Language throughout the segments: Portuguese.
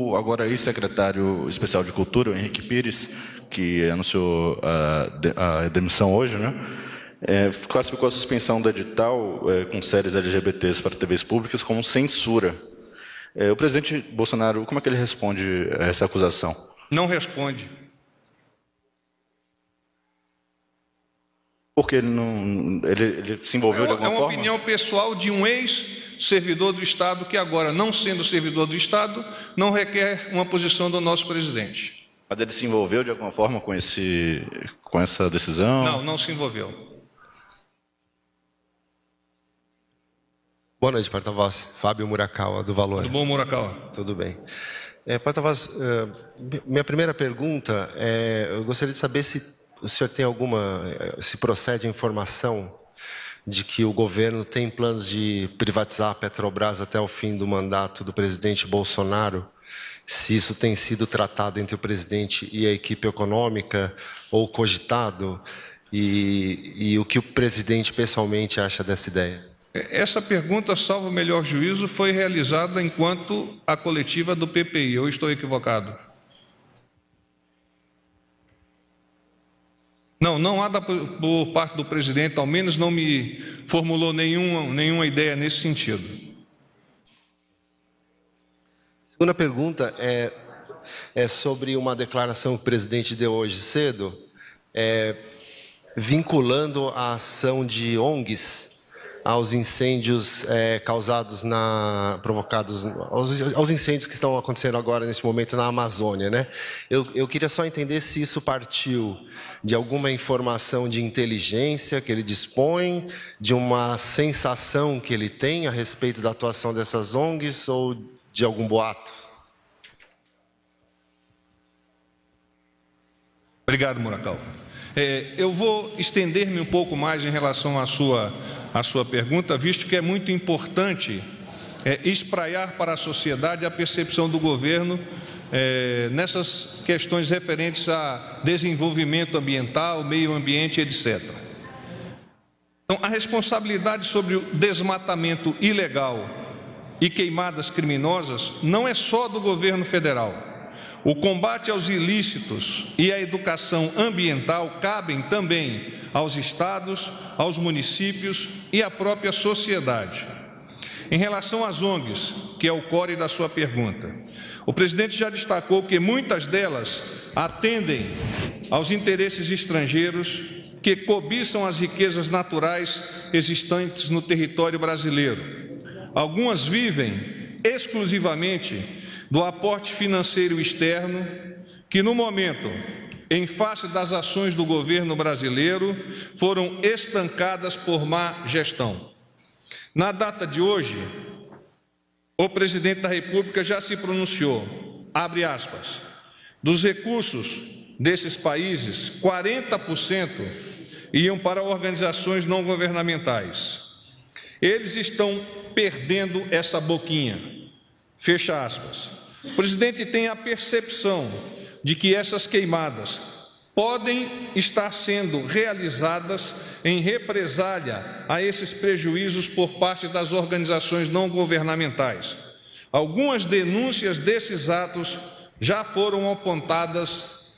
o agora ex-secretário especial de Cultura, o Henrique Pires, que anunciou a demissão hoje, né? Classificou a suspensão do edital com séries LGBTs para TVs públicas como censura. O presidente Bolsonaro, como é que ele responde a essa acusação? Não responde. Porque ele se envolveu de alguma forma? É uma opinião pessoal de um ex-servidor do Estado que agora, não sendo servidor do Estado, não requer uma posição do nosso presidente. Mas ele se envolveu de alguma forma com essa decisão? Não, não se envolveu. Boa noite, porta-voz. Fábio Murakawa, do Valor. Tudo bom, Murakawa? Tudo bem. Porta-voz, minha primeira pergunta eu gostaria de saber se o senhor tem se procede a informação de que o governo tem planos de privatizar a Petrobras até o fim do mandato do presidente Bolsonaro, se isso tem sido tratado entre o presidente e a equipe econômica ou cogitado, e o que o presidente pessoalmente acha dessa ideia. Essa pergunta, salvo o melhor juízo, foi realizada enquanto a coletiva do PPI. Eu estou equivocado? Não há por parte do presidente, ao menos não me formulou nenhuma ideia nesse sentido. Segunda pergunta é sobre uma declaração que o presidente deu hoje cedo, vinculando a ação de ONGs aos incêndios provocados, aos incêndios que estão acontecendo agora, nesse momento, na Amazônia, né? Eu queria só entender se isso partiu de alguma informação de inteligência que ele dispõe, de uma sensação que ele tem a respeito da atuação dessas ONGs ou de algum boato. Obrigado, Murakawa. Eu vou estender-me um pouco mais em relação à sua pergunta, visto que é muito importante espraiar para a sociedade a percepção do governo nessas questões referentes a desenvolvimento ambiental, meio ambiente, etc. Então, a responsabilidade sobre o desmatamento ilegal e queimadas criminosas não é só do governo federal. O combate aos ilícitos e a educação ambiental cabem também aos estados, aos municípios e à própria sociedade. Em relação às ONGs, que é o core da sua pergunta, o presidente já destacou que muitas delas atendem aos interesses estrangeiros que cobiçam as riquezas naturais existentes no território brasileiro. Algumas vivem exclusivamente do aporte financeiro externo, que no momento, em face das ações do governo brasileiro, foram estancadas por má gestão. Na data de hoje, o presidente da República já se pronunciou, abre aspas, dos recursos desses países, 40% iam para organizações não governamentais. Eles estão perdendo essa boquinha. Fecha aspas. O presidente tem a percepção de que essas queimadas podem estar sendo realizadas em represália a esses prejuízos por parte das organizações não governamentais. Algumas denúncias desses atos já foram apontadas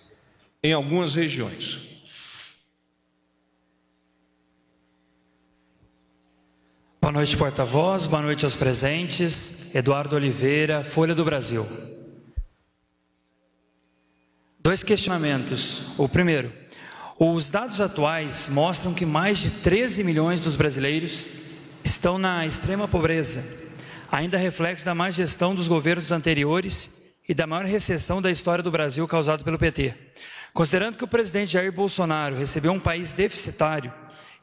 em algumas regiões. Boa noite, porta-voz. Boa noite aos presentes. Eduardo Oliveira, Folha do Brasil. 2 questionamentos. O primeiro, os dados atuais mostram que mais de 13 milhões dos brasileiros estão na extrema pobreza, ainda reflexo da má gestão dos governos anteriores e da maior recessão da história do Brasil causada pelo PT. Considerando que o presidente Jair Bolsonaro recebeu um país deficitário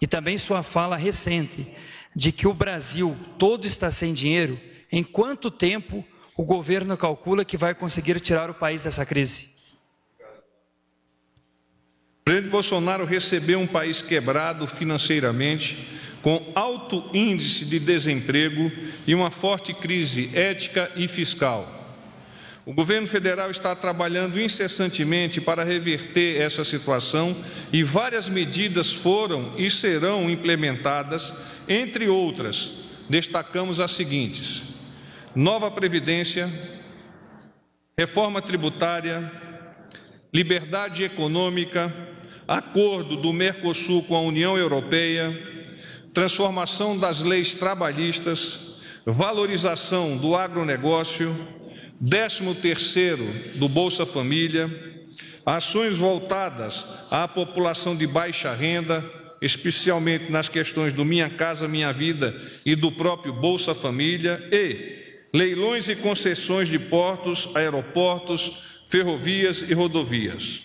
e também sua fala recente de que o Brasil todo está sem dinheiro, em quanto tempo o governo calcula que vai conseguir tirar o país dessa crise? O presidente Bolsonaro recebeu um país quebrado financeiramente, com alto índice de desemprego e uma forte crise ética e fiscal. O governo federal está trabalhando incessantemente para reverter essa situação e várias medidas foram e serão implementadas, entre outras, destacamos as seguintes: nova Previdência, reforma tributária, liberdade econômica, acordo do Mercosul com a União Europeia, transformação das leis trabalhistas, valorização do agronegócio, 13º do Bolsa Família, ações voltadas à população de baixa renda, especialmente nas questões do Minha Casa Minha Vida e do próprio Bolsa Família, e leilões e concessões de portos, aeroportos, ferrovias e rodovias.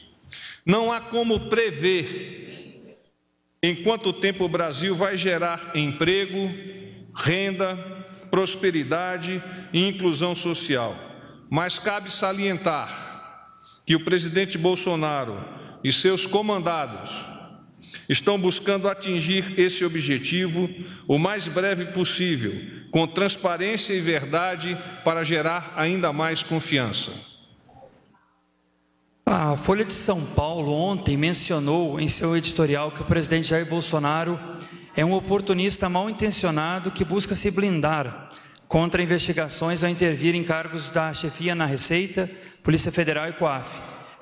Não há como prever em quanto tempo o Brasil vai gerar emprego, renda, prosperidade e inclusão social. Mas cabe salientar que o presidente Bolsonaro e seus comandados estão buscando atingir esse objetivo o mais breve possível, com transparência e verdade, para gerar ainda mais confiança. A Folha de São Paulo ontem mencionou em seu editorial que o presidente Jair Bolsonaro é um oportunista mal intencionado que busca se blindar contra investigações ao intervir em cargos da chefia na Receita, Polícia Federal e COAF.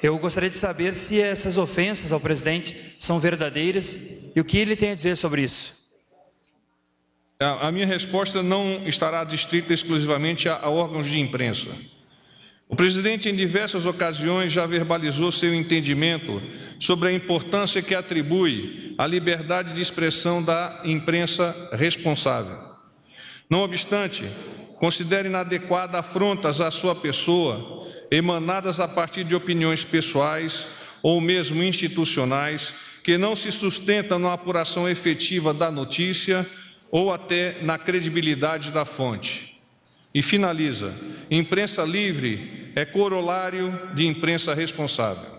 Eu gostaria de saber se essas ofensas ao presidente são verdadeiras e o que ele tem a dizer sobre isso. A minha resposta não estará restrita exclusivamente a órgãos de imprensa. O presidente, em diversas ocasiões, já verbalizou seu entendimento sobre a importância que atribui à liberdade de expressão da imprensa responsável. Não obstante, considera inadequada afrontas à sua pessoa, emanadas a partir de opiniões pessoais ou mesmo institucionais, que não se sustentam na apuração efetiva da notícia ou até na credibilidade da fonte. E finaliza: imprensa livre é corolário de imprensa responsável.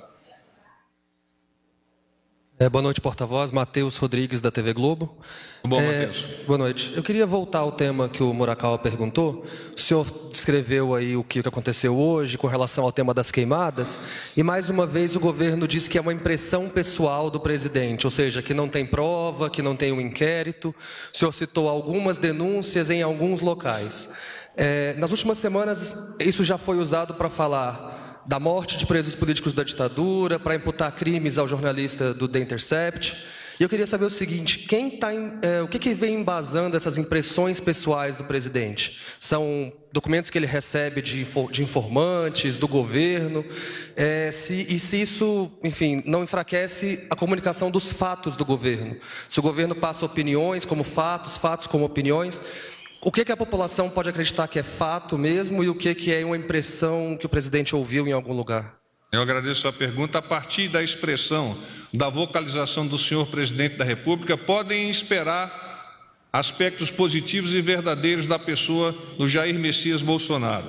Boa noite, porta-voz. Matheus Rodrigues, da TV Globo. Bom, Matheus. Boa noite. Eu queria voltar ao tema que o Murakawa perguntou. O senhor descreveu aí o que aconteceu hoje com relação ao tema das queimadas. E, mais uma vez, o governo diz que é uma impressão pessoal do presidente, ou seja, que não tem prova, que não tem um inquérito. O senhor citou algumas denúncias em alguns locais. Nas últimas semanas, isso já foi usado para falar da morte de presos políticos da ditadura, para imputar crimes ao jornalista do The Intercept. E eu queria saber o seguinte: o que vem embasando essas impressões pessoais do presidente? São documentos que ele recebe de informantes, do governo? Se isso, enfim, não enfraquece a comunicação dos fatos do governo? Se o governo passa opiniões como fatos, fatos como opiniões, o que a população pode acreditar que é fato mesmo e o que é uma impressão que o presidente ouviu em algum lugar? Eu agradeço a pergunta. A partir da expressão, da vocalização do senhor presidente da República, podem esperar aspectos positivos e verdadeiros da pessoa do Jair Messias Bolsonaro.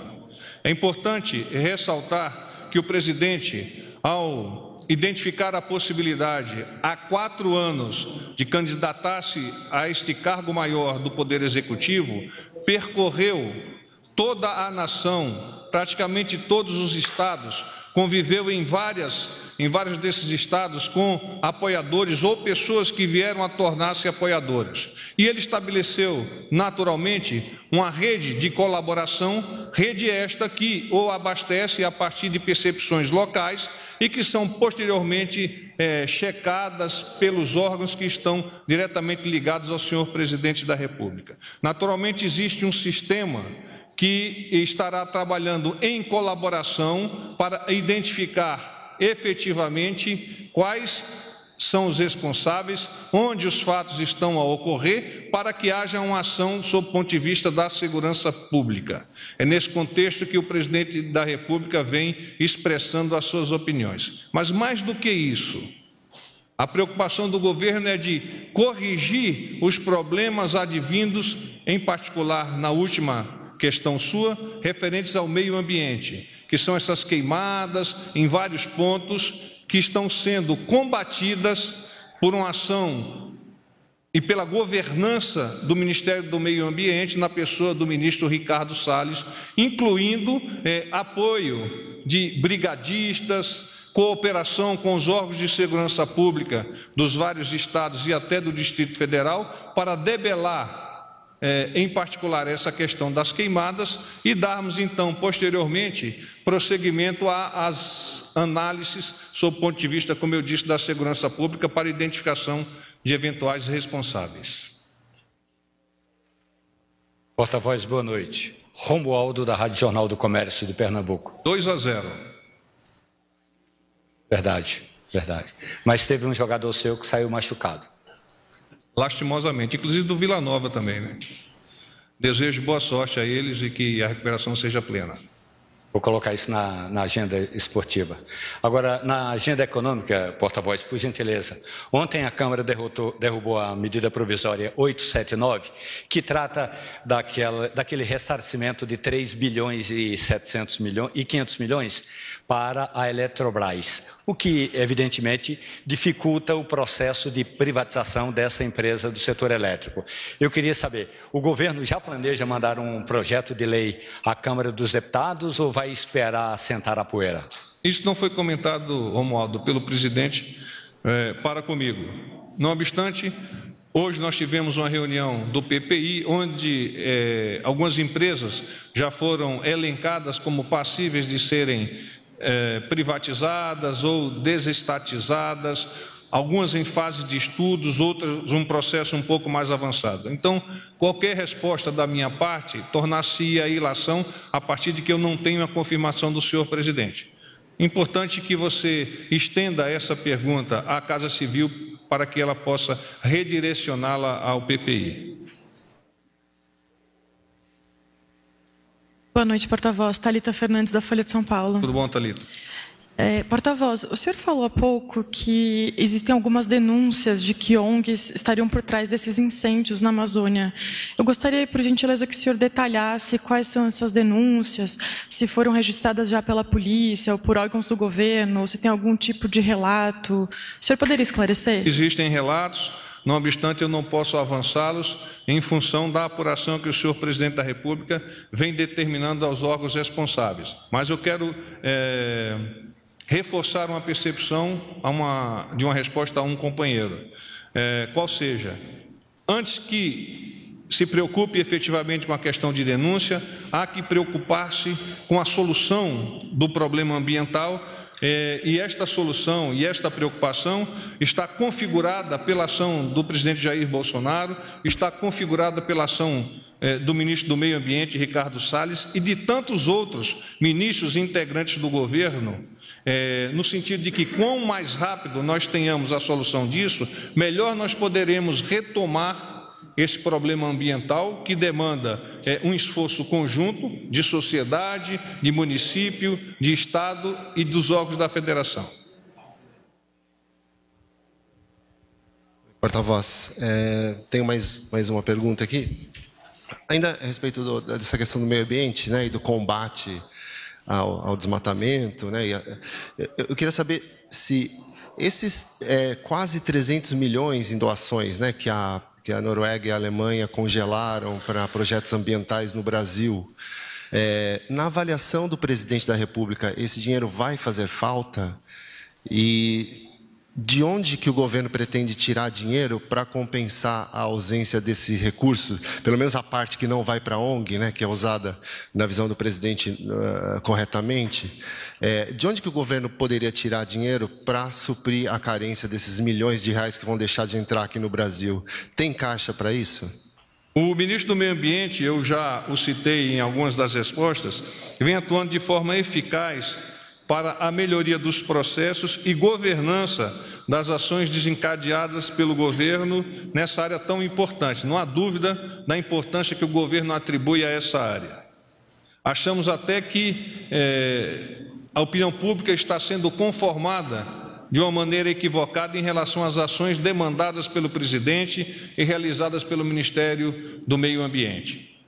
É importante ressaltar que o presidente, ao identificar a possibilidade, há 4 anos, de candidatar-se a este cargo maior do Poder Executivo, percorreu toda a nação, praticamente todos os estados, conviveu em vários desses estados com apoiadores ou pessoas que vieram a tornar-se apoiadoras. E ele estabeleceu, naturalmente, uma rede de colaboração, rede esta que o abastece a partir de percepções locais e que são posteriormente checadas pelos órgãos que estão diretamente ligados ao senhor presidente da República. Naturalmente, existe um sistema que estará trabalhando em colaboração para identificar efetivamente quais são os responsáveis, onde os fatos estão a ocorrer, para que haja uma ação sob o ponto de vista da segurança pública. É nesse contexto que o presidente da República vem expressando as suas opiniões. Mas mais do que isso, a preocupação do governo é de corrigir os problemas advindos, em particular na última questão sua, referentes ao meio ambiente, que são essas queimadas em vários pontos que estão sendo combatidas por uma ação e pela governança do Ministério do Meio Ambiente, na pessoa do ministro Ricardo Salles, incluindo apoio de brigadistas, cooperação com os órgãos de segurança pública dos vários estados e até do Distrito Federal para debelar em particular essa questão das queimadas, e darmos então, posteriormente, prosseguimento às análises sob o ponto de vista, como eu disse, da segurança pública para identificação de eventuais responsáveis. Porta-voz, boa noite. Romualdo, da Rádio Jornal do Comércio de Pernambuco. 2-0. Verdade, verdade. Mas teve um jogador seu que saiu machucado. Lastimosamente, inclusive do Vila Nova também, né? Desejo boa sorte a eles e que a recuperação seja plena. Vou colocar isso na agenda esportiva. Agora, na agenda econômica, porta-voz, por gentileza. Ontem a Câmara derrubou a medida provisória 879, que trata daquele ressarcimento de 3 bilhões e 500 milhões para a Eletrobras, o que, evidentemente, dificulta o processo de privatização dessa empresa do setor elétrico. Eu queria saber, o governo já planeja mandar um projeto de lei à Câmara dos Deputados ou vai esperar assentar a poeira? Isso não foi comentado, Romualdo, pelo presidente para comigo. Não obstante, hoje nós tivemos uma reunião do PPI, onde algumas empresas já foram elencadas como passíveis de serem privatizadas ou desestatizadas, algumas em fase de estudos, outras um processo um pouco mais avançado. Então, qualquer resposta da minha parte tornar-se-ia ilação a partir de que eu não tenho a confirmação do senhor presidente. Importante que você estenda essa pergunta à Casa Civil para que ela possa redirecioná-la ao PPI. Boa noite, porta-voz. Thalita Fernandes, da Folha de São Paulo. Tudo bom, Thalita? Porta-voz, o senhor falou há pouco que existem algumas denúncias de que ONGs estariam por trás desses incêndios na Amazônia. Eu gostaria, por gentileza, que o senhor detalhasse quais são essas denúncias, se foram registradas já pela polícia ou por órgãos do governo, ou se tem algum tipo de relato. O senhor poderia esclarecer? Existem relatos. Não obstante, eu não posso avançá-los em função da apuração que o senhor presidente da República vem determinando aos órgãos responsáveis. Mas eu quero reforçar uma percepção de uma resposta a um companheiro. Qual seja, antes que se preocupe efetivamente com a questão de denúncia, há que preocupar-se com a solução do problema ambiental. E esta solução e esta preocupação está configurada pela ação do presidente Jair Bolsonaro, está configurada pela ação do ministro do Meio Ambiente, Ricardo Salles, e de tantos outros ministros e integrantes do governo, no sentido de que, quanto mais rápido nós tenhamos a solução disso, melhor nós poderemos retomar esse problema ambiental que demanda um esforço conjunto de sociedade, de município, de Estado e dos órgãos da Federação. Porta-voz, tenho mais uma pergunta aqui. Ainda a respeito dessa questão do meio ambiente, né, e do combate ao desmatamento, né, eu queria saber se esses quase 300 milhões em doações, né, que a Noruega e a Alemanha congelaram para projetos ambientais no Brasil, na avaliação do presidente da República, esse dinheiro vai fazer falta? E de onde que o governo pretende tirar dinheiro para compensar a ausência desse recurso, pelo menos a parte que não vai para a ONG, né, que é usada na visão do presidente corretamente? De onde que o governo poderia tirar dinheiro para suprir a carência desses milhões de reais que vão deixar de entrar aqui no Brasil? Tem caixa para isso? O ministro do Meio Ambiente, eu já o citei em algumas das respostas, vem atuando de forma eficaz para a melhoria dos processos e governança das ações desencadeadas pelo governo nessa área tão importante. Não há dúvida da importância que o governo atribui a essa área. Achamos até que a opinião pública está sendo conformada de uma maneira equivocada em relação às ações demandadas pelo presidente e realizadas pelo Ministério do Meio Ambiente.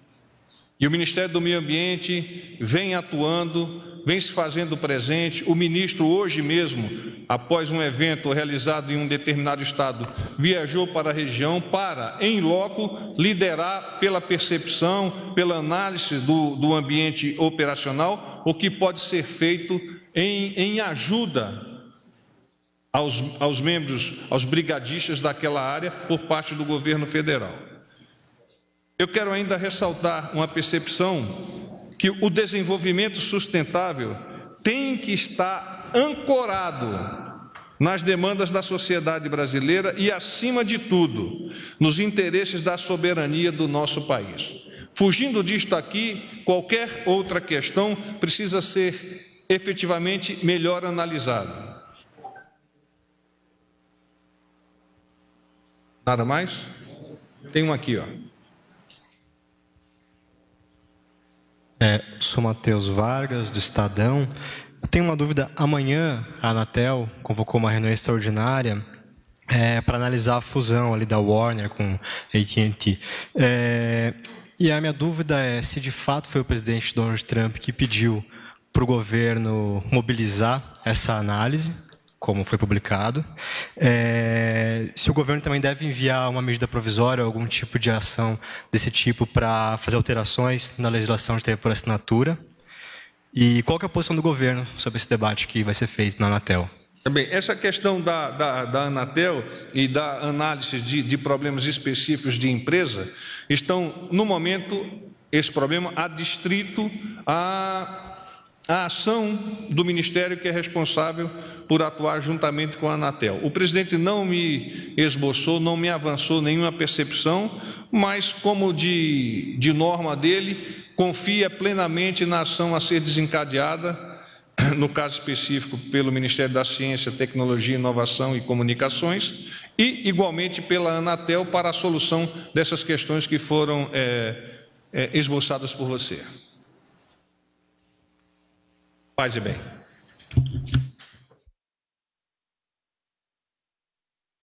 E o Ministério do Meio Ambiente vem atuando, vem se fazendo presente. O ministro, hoje mesmo, após um evento realizado em um determinado estado, viajou para a região para, em loco, liderar pela percepção, pela análise do ambiente operacional, o que pode ser feito em ajuda aos membros, aos brigadistas daquela área, por parte do governo federal. Eu quero ainda ressaltar uma percepção que o desenvolvimento sustentável tem que estar ancorado nas demandas da sociedade brasileira e, acima de tudo, nos interesses da soberania do nosso país. Fugindo disto aqui, qualquer outra questão precisa ser efetivamente melhor analisada. Nada mais? Tem um aqui, ó. Sou Matheus Vargas, do Estadão. Eu tenho uma dúvida. Amanhã, a Anatel convocou uma reunião extraordinária para analisar a fusão ali da Warner com a AT&T. E a minha dúvida é se de fato foi o presidente Donald Trump que pediu para o governo mobilizar essa análise, como foi publicado. Se o governo também deve enviar uma medida provisória ou algum tipo de ação desse tipo para fazer alterações na legislação de TV por assinatura. E qual que é a posição do governo sobre esse debate que vai ser feito na Anatel? Bem, essa questão da Anatel e da análise de problemas específicos de empresa estão, no momento, esse problema adstrito à ação do Ministério que é responsável por atuar juntamente com a Anatel. O presidente não me esboçou, não me avançou nenhuma percepção, mas, como de norma dele, confia plenamente na ação a ser desencadeada, no caso específico, pelo Ministério da Ciência, Tecnologia, Inovação e Comunicações, e, igualmente, pela Anatel para a solução dessas questões que foram esboçadas por você. Paz e bem.